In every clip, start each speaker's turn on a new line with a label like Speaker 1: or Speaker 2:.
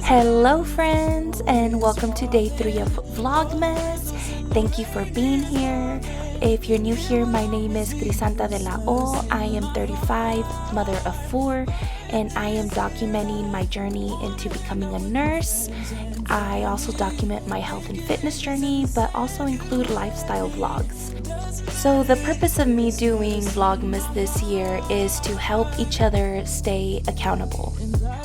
Speaker 1: Hello friends, and welcome to day 3 of Vlogmas. Thank you for being here. If you're new here, my name is Crisanta de la O. I am 35, mother of 4, and I am documenting my journey into becoming a nurse. I also document my health and fitness journey, but also include lifestyle vlogs. So the purpose of me doing Vlogmas this year is to help each other stay accountable.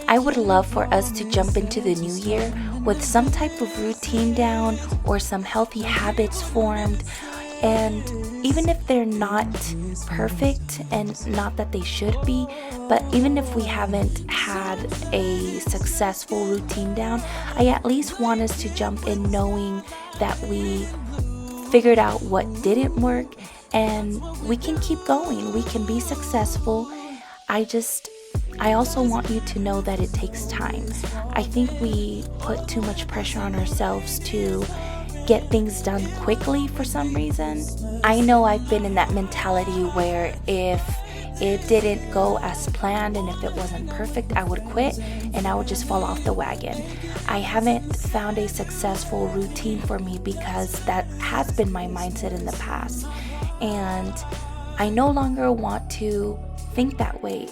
Speaker 1: I would love for us to jump into the new year with some type of routine down or some healthy habits formed. And even if they're not perfect, and not that they should be, but even if we haven't had a successful routine down, I at least want us to jump in knowing that we figured out what didn't work and we can keep going. We can be successful. I also want you to know that it takes time. I think we put too much pressure on ourselves to get things done quickly for some reason. I know I've been in that mentality where if it didn't go as planned and if it wasn't perfect, I would quit and I would just fall off the wagon. I haven't found a successful routine for me because that has been my mindset in the past. And I no longer want to think that way.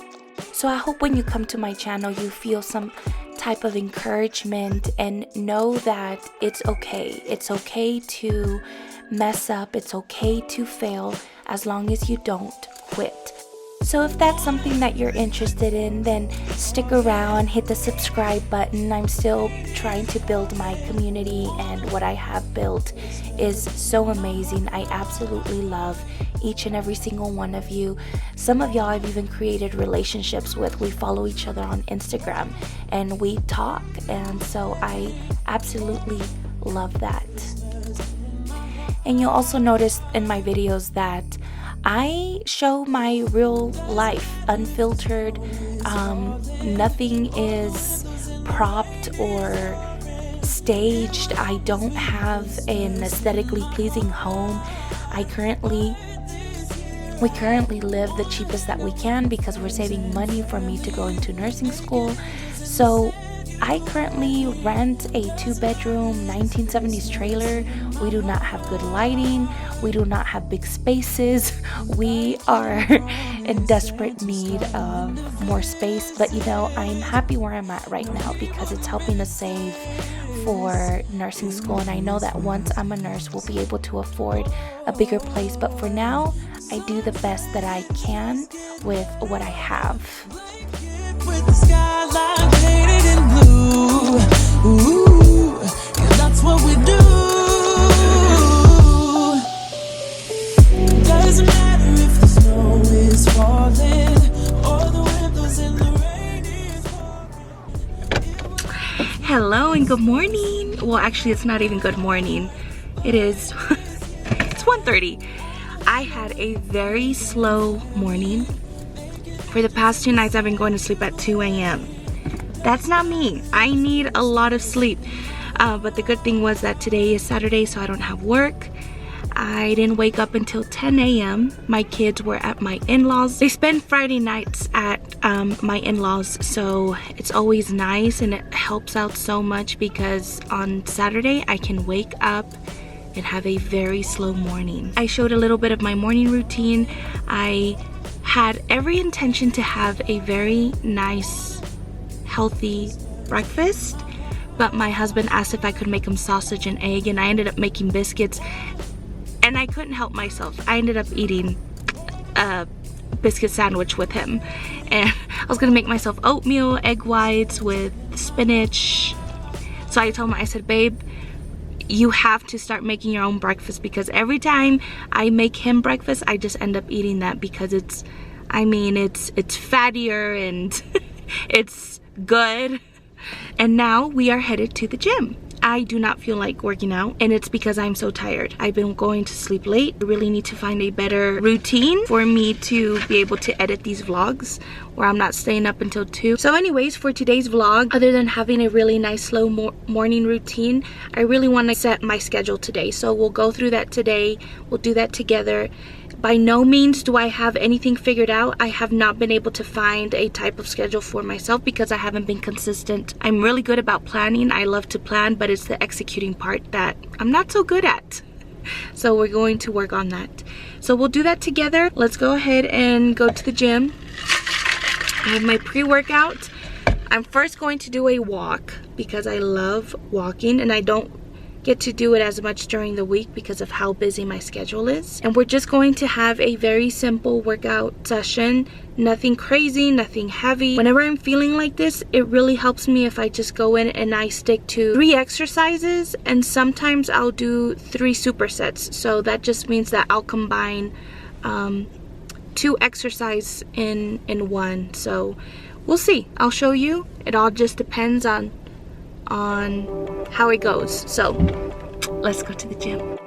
Speaker 1: So I hope when you come to my channel, you feel some type of encouragement and know that it's okay. It's okay to mess up. It's okay to fail as long as you don't quit. So if that's something that you're interested in, then stick around, hit the subscribe button. I'm still trying to build my community, and what I have built is so amazing. I absolutely love each and every single one of you. Some of y'all I've even created relationships with. We follow each other on Instagram and we talk, and so I absolutely love that. And you'll also notice in my videos that I show my real life, unfiltered. Nothing is propped or staged. I don't have an aesthetically pleasing home. We currently live the cheapest that we can because we're saving money for me to go into nursing school. So I currently rent a 2-bedroom 1970s trailer. We do not have good lighting. We do not have big spaces. We are in desperate need of more space. But you know, I'm happy where I'm at right now because it's helping us save for nursing school. And I know that once I'm a nurse, we'll be able to afford a bigger place. But for now, I do the best that I can with what I have.
Speaker 2: With the skyline painted in blue, ooh, yeah, that's what we do. Doesn't matter if the snow is falling or the windows in the rain is falling.
Speaker 1: Hello and good morning. Well, actually it's not even good morning. It is it's 1:30. I had a very slow morning. For the past 2 nights, I've been going to sleep at 2 a.m. That's not me. I need a lot of sleep. But the good thing was that today is Saturday, so I don't have work. I didn't wake up until 10 a.m. My kids were at my in-laws. They spend Friday nights at my in-laws, so it's always nice and it helps out so much because on Saturday, I can wake up and have a very slow morning. I showed a little bit of my morning routine. I had every intention to have a very nice, healthy breakfast, but my husband asked if I could make him sausage and egg, and I ended up making biscuits, and I couldn't help myself. I ended up eating a biscuit sandwich with him, and I was gonna make myself oatmeal, egg whites with spinach. So I told him, I said, babe, you have to start making your own breakfast because every time I make him breakfast, I just end up eating that because it's fattier and it's good. And now we are headed to the gym. I do not feel like working out, and it's because I'm so tired. I've been going to sleep late. I really need to find a better routine for me to be able to edit these vlogs where I'm not staying up until 2. So anyways, for today's vlog, other than having a really nice slow morning routine, I really want to set my schedule today. So we'll go through that today. We'll do that together. By no means do I have anything figured out. I have not been able to find a type of schedule for myself because I haven't been consistent. I'm really good about planning. I love to plan, but it's the executing part that I'm not so good at. So we're going to work on that. So we'll do that together. Let's go ahead and go to the gym. I have my pre-workout. I'm first going to do a walk because I love walking and I don't get to do it as much during the week because of how busy my schedule is. And we're just going to have a very simple workout session. Nothing crazy, nothing heavy. Whenever I'm feeling like this, it really helps me if I just go in and I stick to 3 exercises, and sometimes I'll do 3 supersets. So that just means that I'll combine 2 exercises in one. So we'll see. I'll show you. It all just depends on how it goes. So let's go to the gym.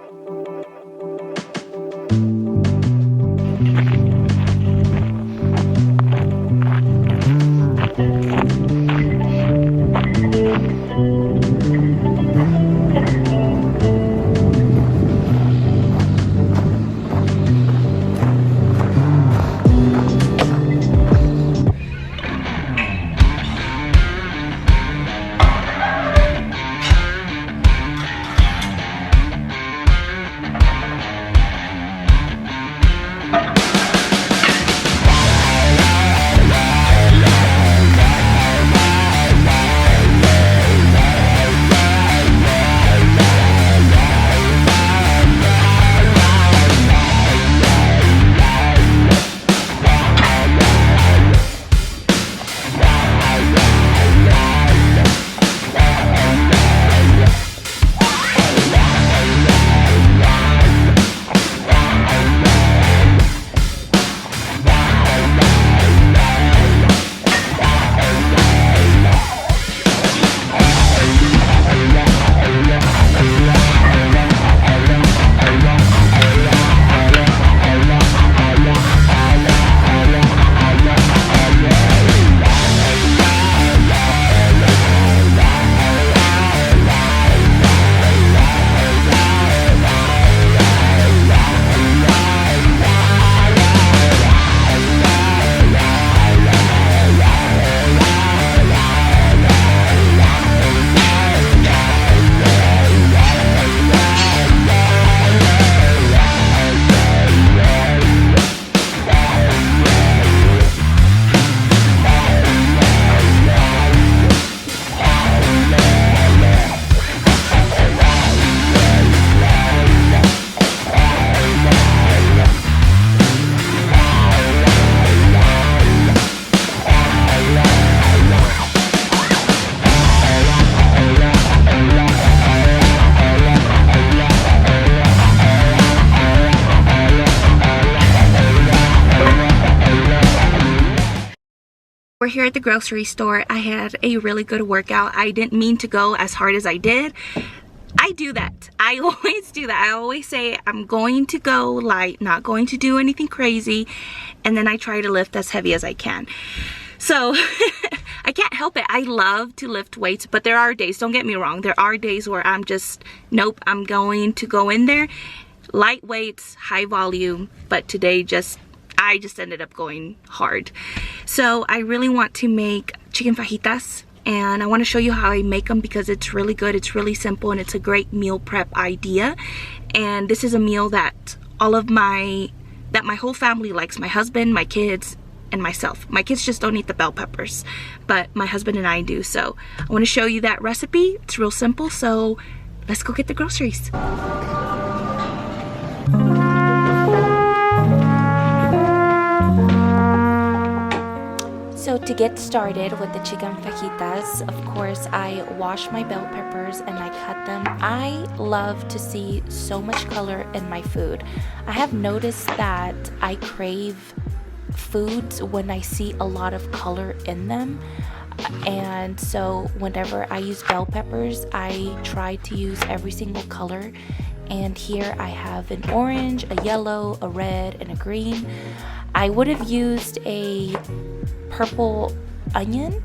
Speaker 1: We're here at the grocery store. I had a really good workout. I didn't mean to go as hard as I did. I do that. I always do that. I always say I'm going to go light, not going to do anything crazy, and then I try to lift as heavy as I can. So I can't help it. I love to lift weights, but there are days, don't get me wrong, there are days where I'm just, nope, I'm going to go in there, light weights, high volume, but today I just ended up going hard. So I really want to make chicken fajitas, and I want to show you how I make them because it's really good, it's really simple, and it's a great meal prep idea. And this is a meal that my whole family likes, my husband, my kids, and myself. My kids just don't eat the bell peppers, but my husband and I do. So I want to show you that recipe. It's real simple, so let's go get the groceries. So to get started with the chicken fajitas, of course, I wash my bell peppers and I cut them. I love to see so much color in my food. I have noticed that I crave foods when I see a lot of color in them. And so whenever I use bell peppers, I try to use every single color. And here I have an orange, a yellow, a red, and a green. I would have used a purple onion,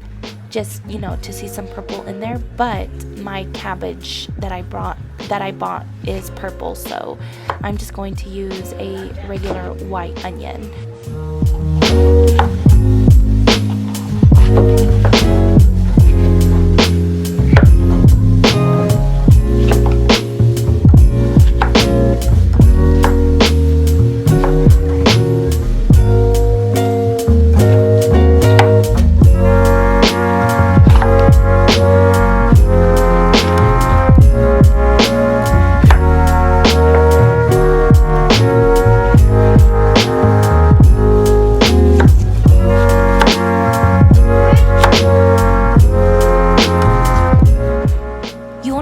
Speaker 1: just, you know, to see some purple in there. But my cabbage that I bought is purple, so I'm just going to use a regular white onion.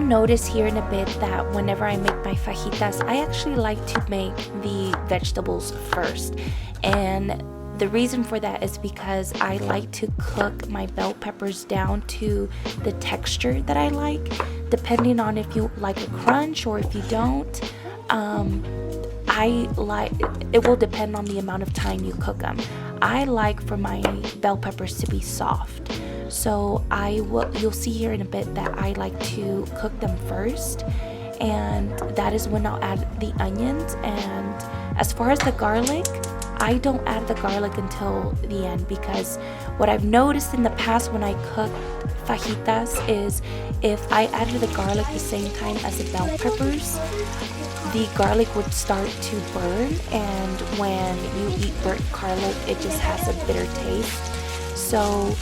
Speaker 1: Notice here in a bit that whenever I make my fajitas, I actually like to make the vegetables first, and the reason for that is because I like to cook my bell peppers down to the texture that I like, depending on if you like a crunch or if you don't. It will depend on the amount of time you cook them. I like for my bell peppers to be soft. So you'll see here in a bit that I like to cook them first, and that is when I'll add the onions. And as far as the garlic, I don't add the garlic until the end, because what I've noticed in the past when I cook fajitas is if I added the garlic the same time as the bell peppers, the garlic would start to burn, and when you eat burnt garlic, it just has a bitter taste. So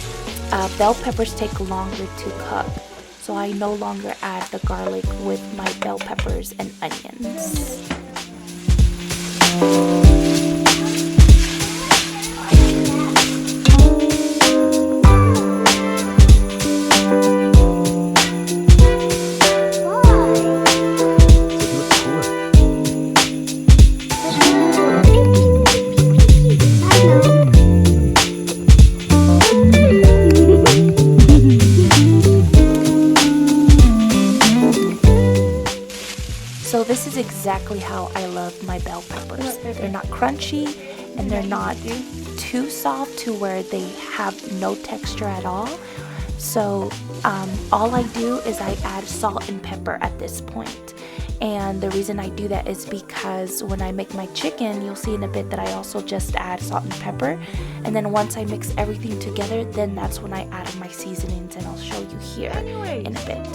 Speaker 1: bell peppers take longer to cook, so I no longer add the garlic with my bell peppers and onions. So this is exactly how I love my bell peppers. They're not crunchy, and they're not too soft to where they have no texture at all. So all I do is I add salt and pepper at this point. And the reason I do that is because when I make my chicken, you'll see in a bit that I also just add salt and pepper. And then once I mix everything together, then that's when I add my seasonings, and I'll show you here in a bit.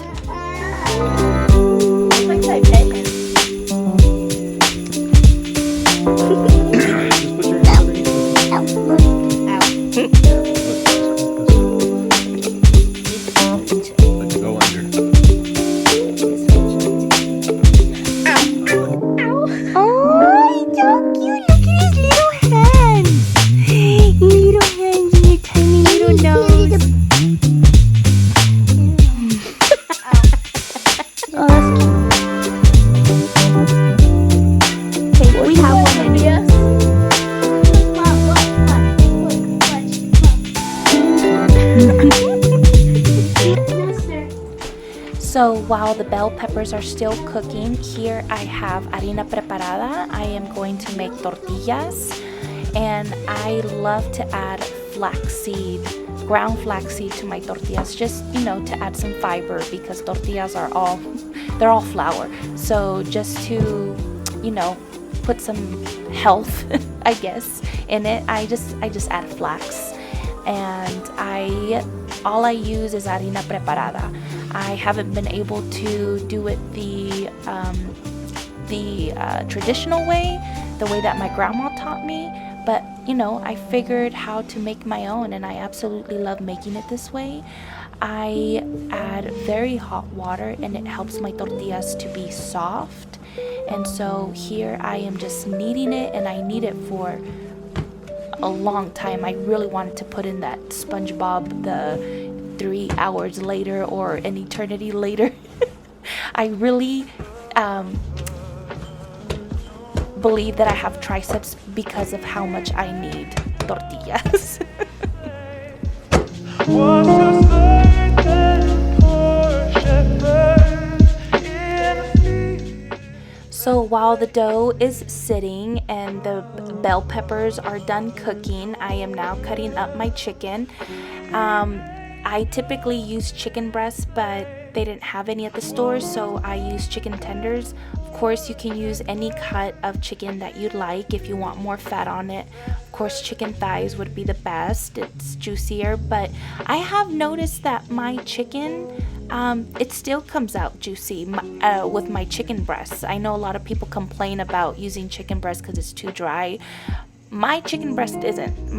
Speaker 1: So while the bell peppers are still cooking, here I have harina preparada. I am going to make tortillas, and I love to add flaxseed, ground flaxseed to my tortillas, just, you know, to add some fiber, because tortillas are all flour. So just to, you know, put some health, I guess, in it, I just add flax, and all I use is harina preparada. I haven't been able to do it the traditional way, the way that my grandma taught me, but you know, I figured how to make my own, and I absolutely love making it this way. I add very hot water, and it helps my tortillas to be soft. And so here I am just kneading it, and I knead it for a long time. I really wanted to put in that SpongeBob, the 3 hours later or an eternity later. I really believe that I have triceps because of how much I need tortillas. So while the dough is sitting and the bell peppers are done cooking, I am now cutting up my chicken. I typically use chicken breasts, but they didn't have any at the store, so I use chicken tenders. Of course, you can use any cut of chicken that you'd like if you want more fat on it. Of course, chicken thighs would be the best. It's juicier, but I have noticed that my chicken, it still comes out juicy with my chicken breasts. I know a lot of people complain about using chicken breast because it's too dry. My chicken breast isn't.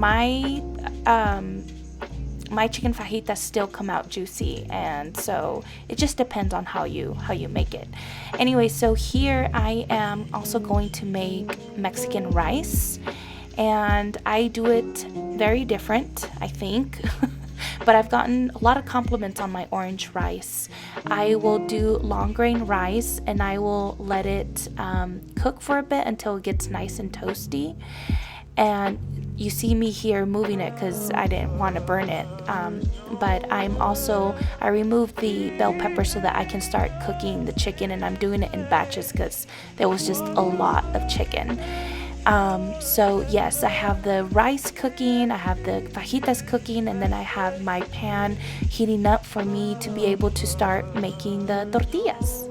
Speaker 1: My chicken fajitas still come out juicy, and so it just depends on how you make it. Anyway, so here I am also going to make Mexican rice, and I do it very different, I think. But I've gotten a lot of compliments on my orange rice. I will do long grain rice, and I will let it cook for a bit until it gets nice and toasty. And you see me here moving it because I didn't want to burn it, but I removed the bell pepper so that I can start cooking the chicken, and I'm doing it in batches because there was just a lot of chicken. So yes, I have the rice cooking, I have the fajitas cooking, and then I have my pan heating up for me to be able to start making the tortillas.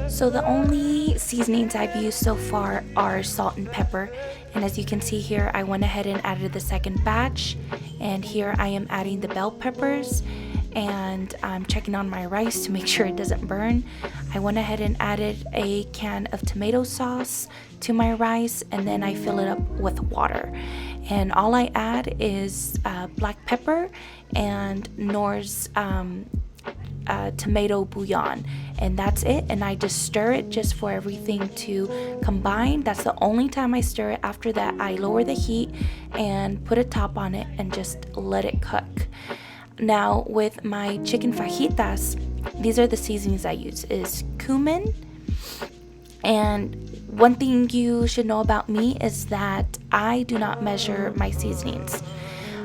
Speaker 1: So the only seasonings I've used so far are salt and pepper, and as you can see here, I went ahead and added the second batch, and here I am adding the bell peppers, and I'm checking on my rice to make sure it doesn't burn. I went ahead and added a can of tomato sauce to my rice, and then I fill it up with water. And all I add is black pepper and Knorr's tomato bouillon, and that's it. And I just stir it just for everything to combine. That's the only time I stir it. After that, I lower the heat and put a top on it and just let it cook. Now with my chicken fajitas, these are the seasonings I use: is cumin. And one thing you should know about me is that I do not measure my seasonings.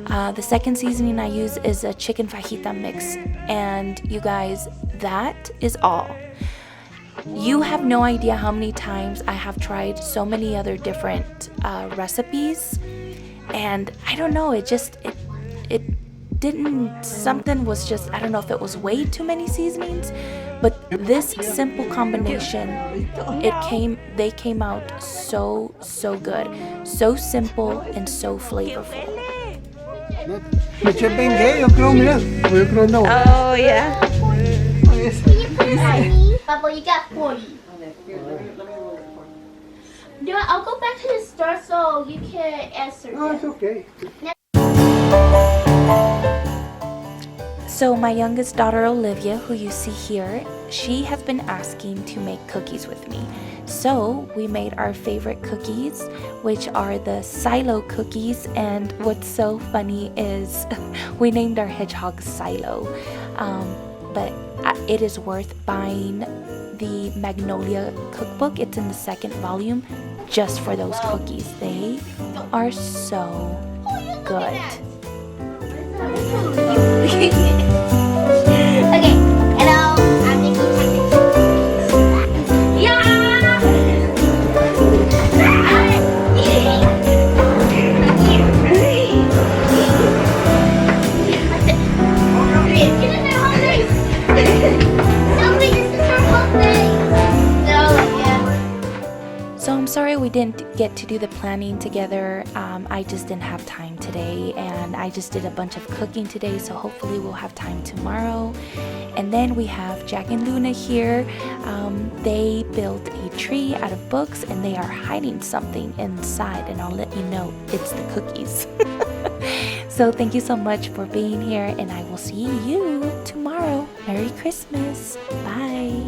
Speaker 1: The second seasoning I use is a chicken fajita mix, and you guys, that is all. You have no idea how many times I have tried so many other different recipes, and I don't know, it didn't, something was just, I don't know if it was way too many seasonings, but this simple combination, they came out so good, so simple and so flavorful. Oh yeah.
Speaker 3: Papa, you got 40. I'll go back to the store so you can answer.
Speaker 4: Oh, it's okay.
Speaker 1: So my youngest daughter Olivia, who you see here, she has been asking to make cookies with me. So we made our favorite cookies, which are the silo cookies, and what's so funny is we named our hedgehog Silo, but it is worth buying the Magnolia cookbook. It's in the second volume just for those cookies. They are so good.
Speaker 3: Okay, hello, I'm making chocolate. Yeah!
Speaker 1: So I'm sorry we didn't get to do the planning together. I just didn't have time today, and I just did a bunch of cooking today, so hopefully we'll have time tomorrow. And then we have Jack and Luna here. They built a tree out of books, and they are hiding something inside, and I'll let you know it's the cookies. So thank you so much for being here, and I will see you tomorrow. Merry Christmas. Bye.